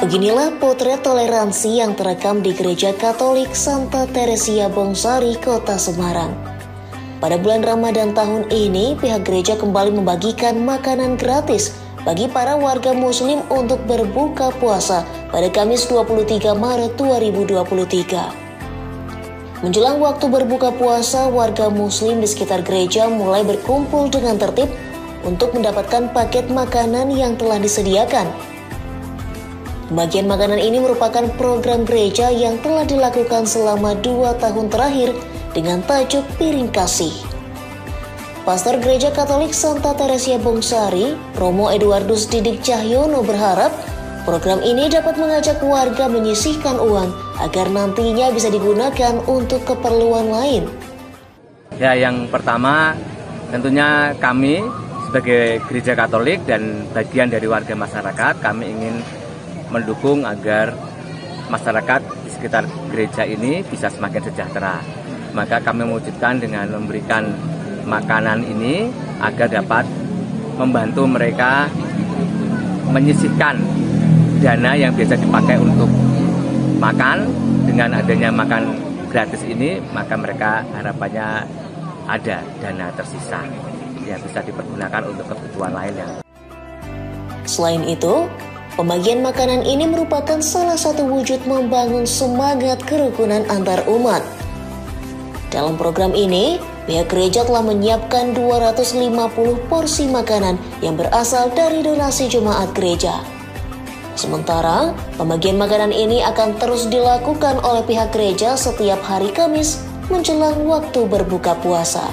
Beginilah potret toleransi yang terekam di Gereja Katolik Santa Teresia Bongsari, Kota Semarang. Pada bulan Ramadan tahun ini, pihak gereja kembali membagikan makanan gratis bagi para warga muslim untuk berbuka puasa pada Kamis 23 Maret 2023. Menjelang waktu berbuka puasa, warga muslim di sekitar gereja mulai berkumpul dengan tertib untuk mendapatkan paket makanan yang telah disediakan. Pembagian makanan ini merupakan program gereja yang telah dilakukan selama 2 tahun terakhir dengan tajuk Piring Kasih. Pastor Gereja Katolik Santa Teresia Bongsari, Romo Eduardus Didik Cahyono berharap program ini dapat mengajak warga menyisihkan uang agar nantinya bisa digunakan untuk keperluan lain. Ya, yang pertama tentunya kami sebagai Gereja Katolik dan bagian dari warga masyarakat, kami ingin mendukung agar masyarakat di sekitar gereja ini bisa semakin sejahtera. Maka kami mewujudkan dengan memberikan makanan ini agar dapat membantu mereka menyisihkan dana yang biasa dipakai untuk makan. Dengan adanya makan gratis ini, maka mereka harapannya ada dana tersisa yang bisa dipergunakan untuk kebutuhan lainnya. Selain itu, pembagian makanan ini merupakan salah satu wujud membangun semangat kerukunan antar umat. Dalam program ini, pihak gereja telah menyiapkan 250 porsi makanan yang berasal dari donasi jemaat gereja. Sementara, pembagian makanan ini akan terus dilakukan oleh pihak gereja setiap hari Kamis menjelang waktu berbuka puasa.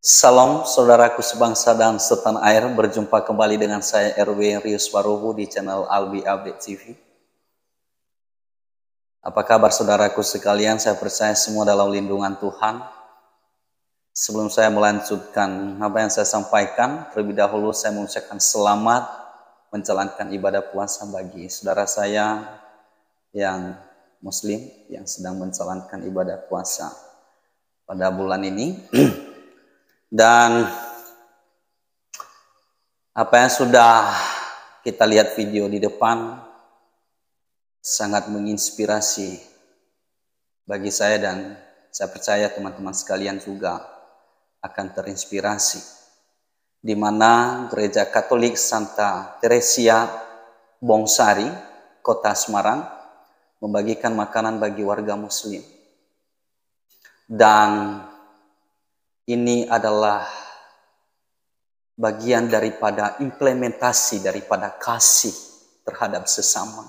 Salam saudaraku sebangsa dan setanah air, berjumpa kembali dengan saya RW Rius Warubu di channel Albi Update TV. Apa kabar saudaraku sekalian? Saya percaya semua dalam lindungan Tuhan. Sebelum saya melanjutkan apa yang saya sampaikan, terlebih dahulu saya mengucapkan selamat menjalankan ibadah puasa bagi saudara saya yang muslim yang sedang menjalankan ibadah puasa pada bulan ini. Dan apa yang sudah kita lihat video di depan sangat menginspirasi bagi saya, dan saya percaya teman-teman sekalian juga akan terinspirasi, di mana Gereja Katolik Santa Teresia Bongsari, Kota Semarang, membagikan makanan bagi warga muslim. Dan ini adalah bagian daripada implementasi daripada kasih terhadap sesama.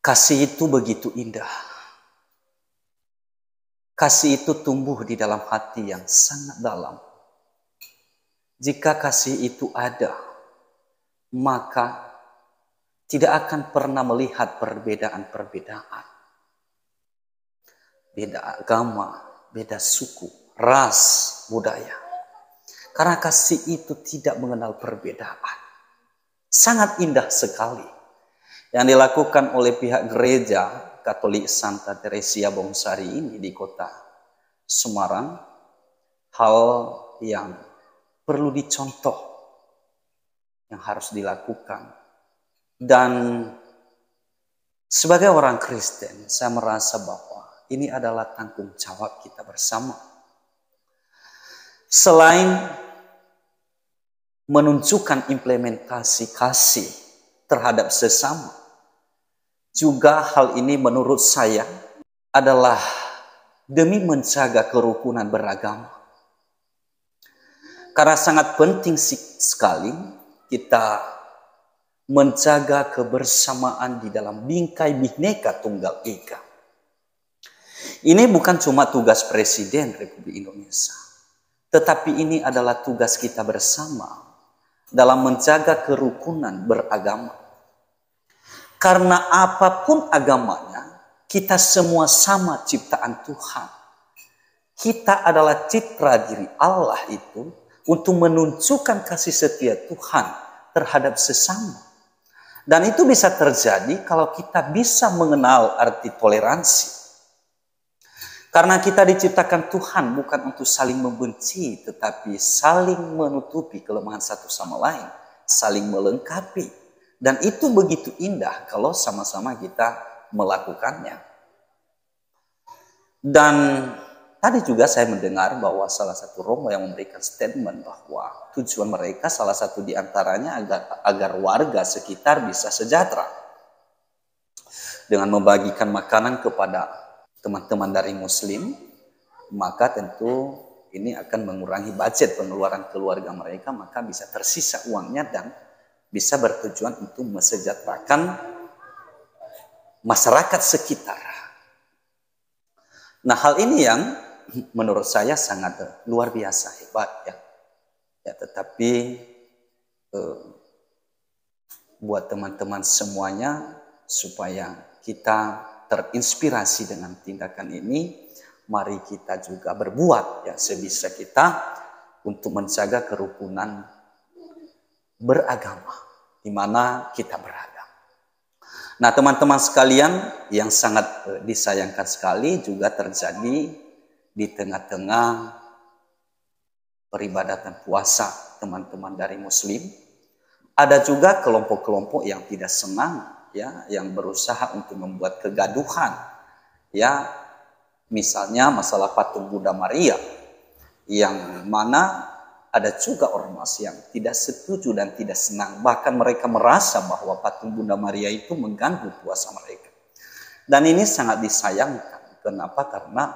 Kasih itu begitu indah. Kasih itu tumbuh di dalam hati yang sangat dalam. Jika kasih itu ada, maka tidak akan pernah melihat perbedaan-perbedaan. Beda agama, beda suku, ras, budaya. Karena kasih itu tidak mengenal perbedaan. Sangat indah sekali yang dilakukan oleh pihak Gereja Katolik Santa Teresia Bongsari ini di Kota Semarang. Hal yang perlu dicontoh, yang harus dilakukan. Dan sebagai orang Kristen, saya merasa bahwa ini adalah tanggung jawab kita bersama. Selain menunjukkan implementasi kasih terhadap sesama, juga hal ini menurut saya adalah demi menjaga kerukunan beragama. Karena sangat penting sekali kita menjaga kebersamaan di dalam bingkai Bhinneka Tunggal Ika. Ini bukan cuma tugas Presiden Republik Indonesia, tetapi ini adalah tugas kita bersama dalam menjaga kerukunan beragama. Karena apapun agamanya, kita semua sama ciptaan Tuhan. Kita adalah citra diri Allah itu untuk menunjukkan kasih setia Tuhan terhadap sesama. Dan itu bisa terjadi kalau kita bisa mengenal arti toleransi. Karena kita diciptakan Tuhan bukan untuk saling membenci, tetapi saling menutupi kelemahan satu sama lain, saling melengkapi. Dan itu begitu indah kalau sama-sama kita melakukannya. Dan tadi juga saya mendengar bahwa salah satu romo yang memberikan statement bahwa tujuan mereka salah satu diantaranya agar warga sekitar bisa sejahtera. Dengan membagikan makanan kepada teman-teman dari Muslim, maka tentu ini akan mengurangi budget pengeluaran keluarga mereka, maka bisa tersisa uangnya dan bisa bertujuan untuk mesejahterakan masyarakat sekitar. Nah, hal ini yang menurut saya sangat luar biasa hebat ya. Tetapi buat teman-teman semuanya supaya kita terinspirasi dengan tindakan ini, mari kita juga berbuat ya sebisa kita untuk menjaga kerukunan beragama di mana kita berada. Nah, teman-teman sekalian yang sangat disayangkan sekali juga terjadi di tengah-tengah peribadatan puasa teman-teman dari Muslim. Ada juga kelompok-kelompok yang tidak senang ya, yang berusaha untuk membuat kegaduhan ya, misalnya masalah patung Bunda Maria, yang mana ada juga ormas yang tidak setuju dan tidak senang, bahkan mereka merasa bahwa patung Bunda Maria itu mengganggu puasa mereka. Dan ini sangat disayangkan. Kenapa? Karena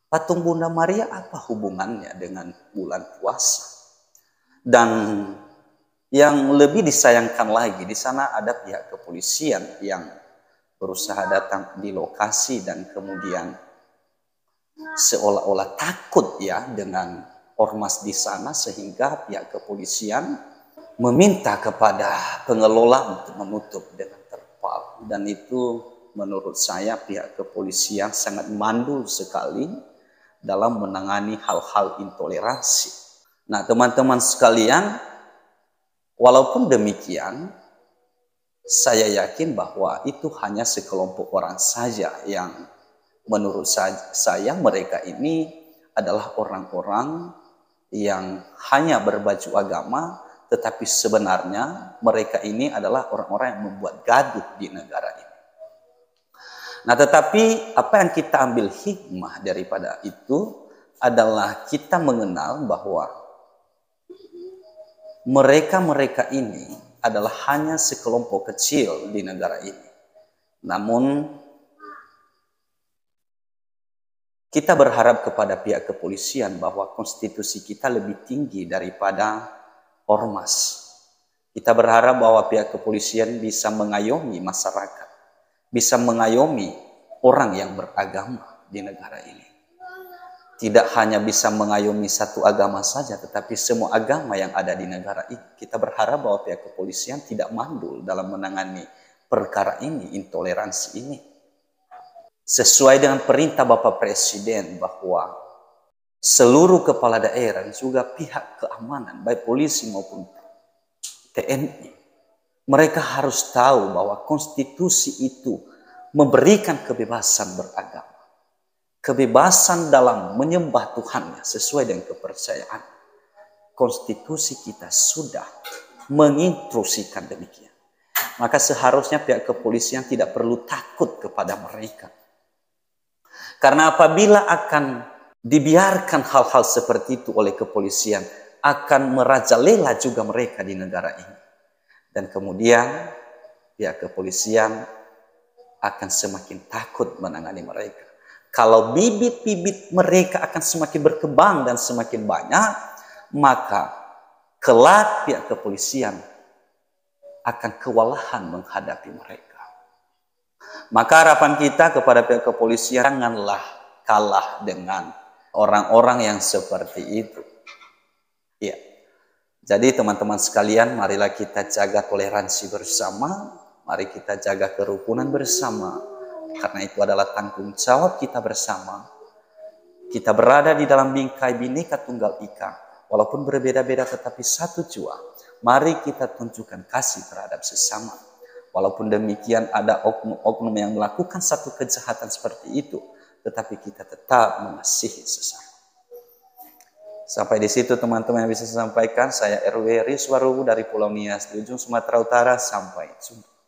patung Bunda Maria apa hubungannya dengan bulan puasa? Dan yang lebih disayangkan lagi, di sana ada pihak kepolisian yang berusaha datang di lokasi dan kemudian seolah-olah takut ya dengan ormas di sana, sehingga pihak kepolisian meminta kepada pengelola untuk menutup dengan terpal. Dan itu menurut saya pihak kepolisian sangat mandul sekali dalam menangani hal-hal intoleransi. Nah, teman-teman sekalian, walaupun demikian, saya yakin bahwa itu hanya sekelompok orang saja yang menurut saya mereka ini adalah orang-orang yang hanya berbaju agama, tetapi sebenarnya mereka ini adalah orang-orang yang membuat gaduh di negara ini. Nah, tetapi apa yang kita ambil hikmah daripada itu adalah kita mengenal bahwa mereka-mereka ini adalah hanya sekelompok kecil di negara ini. Namun kita berharap kepada pihak kepolisian bahwa konstitusi kita lebih tinggi daripada ormas. Kita berharap bahwa pihak kepolisian bisa mengayomi masyarakat, bisa mengayomi orang yang beragama di negara ini. Tidak hanya bisa mengayomi satu agama saja, tetapi semua agama yang ada di negara ini. Kita berharap bahwa pihak kepolisian tidak mandul dalam menangani perkara ini, intoleransi ini. Sesuai dengan perintah Bapak Presiden bahwa seluruh kepala daerah dan juga pihak keamanan, baik polisi maupun TNI, mereka harus tahu bahwa konstitusi itu memberikan kebebasan beragama. Kebebasan dalam menyembah Tuhannya sesuai dengan kepercayaan. Konstitusi kita sudah menginstruksikan demikian. Maka seharusnya pihak kepolisian tidak perlu takut kepada mereka. Karena apabila akan dibiarkan hal-hal seperti itu oleh kepolisian, akan merajalela juga mereka di negara ini. Dan kemudian pihak kepolisian akan semakin takut menangani mereka. Kalau bibit-bibit mereka akan semakin berkembang dan semakin banyak, maka kelak pihak kepolisian akan kewalahan menghadapi mereka. Maka harapan kita kepada pihak kepolisian, janganlah kalah dengan orang-orang yang seperti itu. Ya. Jadi teman-teman sekalian, marilah kita jaga toleransi bersama, mari kita jaga kerukunan bersama. Karena itu adalah tanggung jawab kita bersama. Kita berada di dalam bingkai Bhinneka Tunggal Ika. Walaupun berbeda-beda tetapi satu jua. Mari kita tunjukkan kasih terhadap sesama. Walaupun demikian ada oknum-oknum yang melakukan satu kejahatan seperti itu. tetapi kita tetap mengasihi sesama. Sampai di situ teman-teman yang bisa saya sampaikan. Saya RW Rizwaru dari Pulau Nias di ujung Sumatera Utara. Sampai jumpa.